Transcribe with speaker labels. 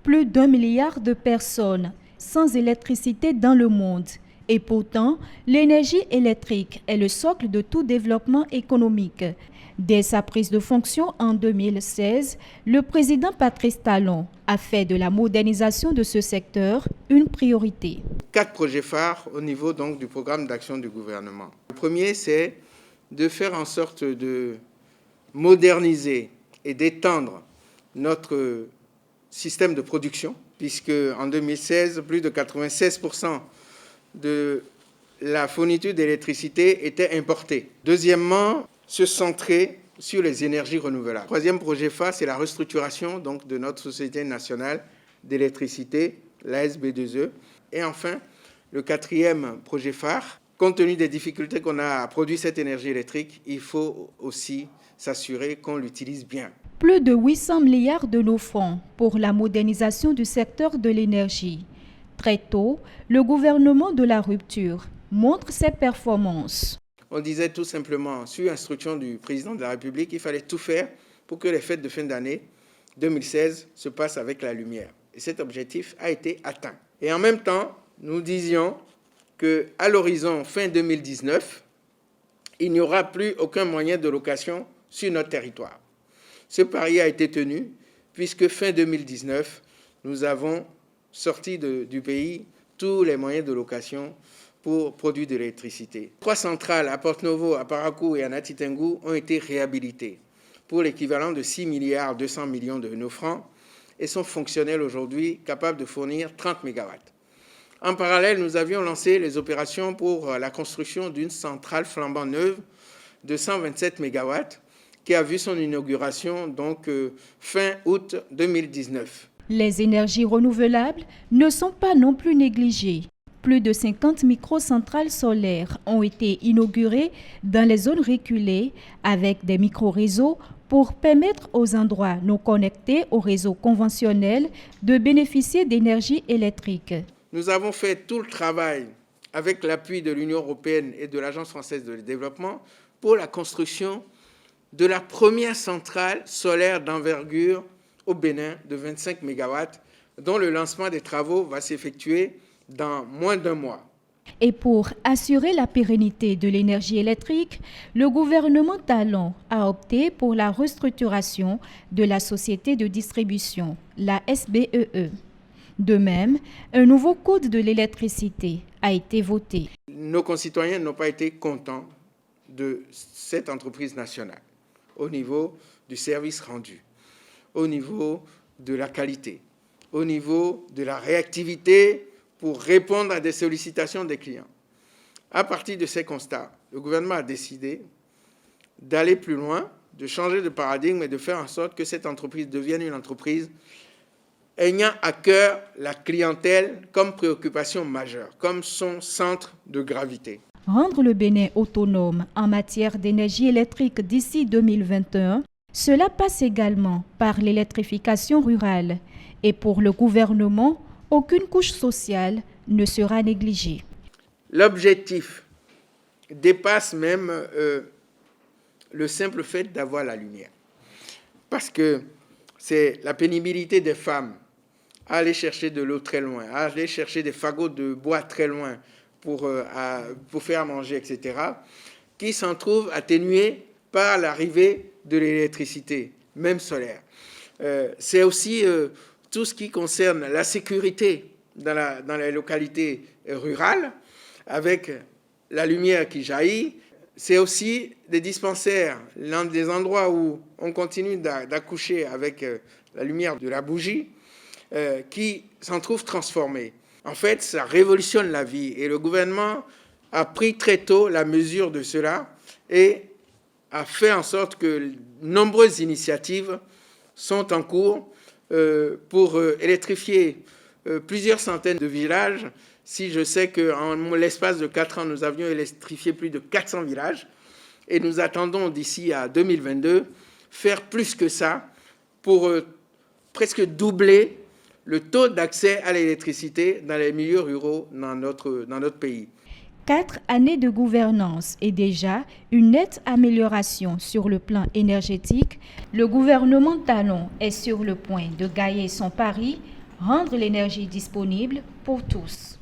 Speaker 1: plus d'1 milliard de personnes sans électricité dans le monde. Et pourtant, l'énergie électrique est le socle de tout développement économique. Dès sa prise de fonction en 2016, le président Patrice Talon a fait de la modernisation de ce secteur une priorité.
Speaker 2: 4 projets phares au niveau donc, du programme d'action du gouvernement. Le premier, c'est de faire en sorte de moderniser et d'étendre notre système de production, puisque en 2016, plus de 96% de la fourniture d'électricité était importée. Deuxièmement, se centrer sur les énergies renouvelables. Troisième projet phare, c'est la restructuration donc, de notre Société nationale d'électricité, la SB2E. Et enfin, le quatrième projet phare, compte tenu des difficultés qu'on a à produire cette énergie électrique, il faut aussi s'assurer qu'on l'utilise bien.
Speaker 1: Plus de 800 milliards de nos fonds pour la modernisation du secteur de l'énergie. Très tôt, le gouvernement de la rupture montre ses performances.
Speaker 2: On disait tout simplement, sur instruction du président de la République, qu'il fallait tout faire pour que les fêtes de fin d'année 2016 se passent avec la lumière. Et cet objectif a été atteint. Et en même temps, nous disions qu'à l'horizon fin 2019, il n'y aura plus aucun moyen de location sur notre territoire. Ce pari a été tenu puisque fin 2019, nous avons sorti du pays tous les moyens de location pour produire de l'électricité. 3 centrales à Porto-Novo, à Parakou et à Natitengu ont été réhabilitées pour l'équivalent de 6 milliards 200 millions de nos francs et sont fonctionnelles aujourd'hui, capables de fournir 30 MW. En parallèle, nous avions lancé les opérations pour la construction d'une centrale flambant neuve de 127 MW qui a vu son inauguration donc, fin août 2019.
Speaker 1: Les énergies renouvelables ne sont pas non plus négligées. Plus de 50 microcentrales solaires ont été inaugurées dans les zones reculées avec des micro-réseaux pour permettre aux endroits non connectés au réseau conventionnel de bénéficier d'énergie électrique.
Speaker 2: Nous avons fait tout le travail avec l'appui de l'Union européenne et de l'Agence française de développement pour la construction de la première centrale solaire d'envergure au Bénin de 25 MW, dont le lancement des travaux va s'effectuer dans moins d'1 mois.
Speaker 1: Et pour assurer la pérennité de l'énergie électrique, le gouvernement Talon a opté pour la restructuration de la société de distribution, la SBEE. De même, un nouveau code de l'électricité a été voté.
Speaker 2: Nos concitoyens n'ont pas été contents de cette entreprise nationale au niveau du service rendu, au niveau de la qualité, au niveau de la réactivité pour répondre à des sollicitations des clients. À partir de ces constats, le gouvernement a décidé d'aller plus loin, de changer de paradigme et de faire en sorte que cette entreprise devienne une entreprise ayant à cœur la clientèle comme préoccupation majeure, comme son centre de gravité.
Speaker 1: Rendre le Bénin autonome en matière d'énergie électrique d'ici 2021, cela passe également par l'électrification rurale. Et pour le gouvernement, aucune couche sociale ne sera négligée.
Speaker 2: L'objectif dépasse même le simple fait d'avoir la lumière. Parce que c'est la pénibilité des femmes à aller chercher de l'eau très loin, à aller chercher des fagots de bois très loin pour faire manger, etc., qui s'en trouvent atténués par l'arrivée de l'électricité, même solaire. C'est aussi tout ce qui concerne la sécurité dans les localités rurales, avec la lumière qui jaillit. C'est aussi des dispensaires, l'un des endroits où on continue d'accoucher avec la lumière de la bougie, qui s'en trouvent transformés. En fait, ça révolutionne la vie et le gouvernement a pris très tôt la mesure de cela et a fait en sorte que nombreuses initiatives sont en cours pour électrifier plusieurs centaines de villages. Si je sais qu'en l'espace de 4 ans, nous avions électrifié plus de 400 villages et nous attendons d'ici à 2022 faire plus que ça pour presque doubler le taux d'accès à l'électricité dans les milieux ruraux dans notre pays.
Speaker 1: 4 années de gouvernance et déjà une nette amélioration sur le plan énergétique, le gouvernement Talon est sur le point de gagner son pari rendre l'énergie disponible pour tous.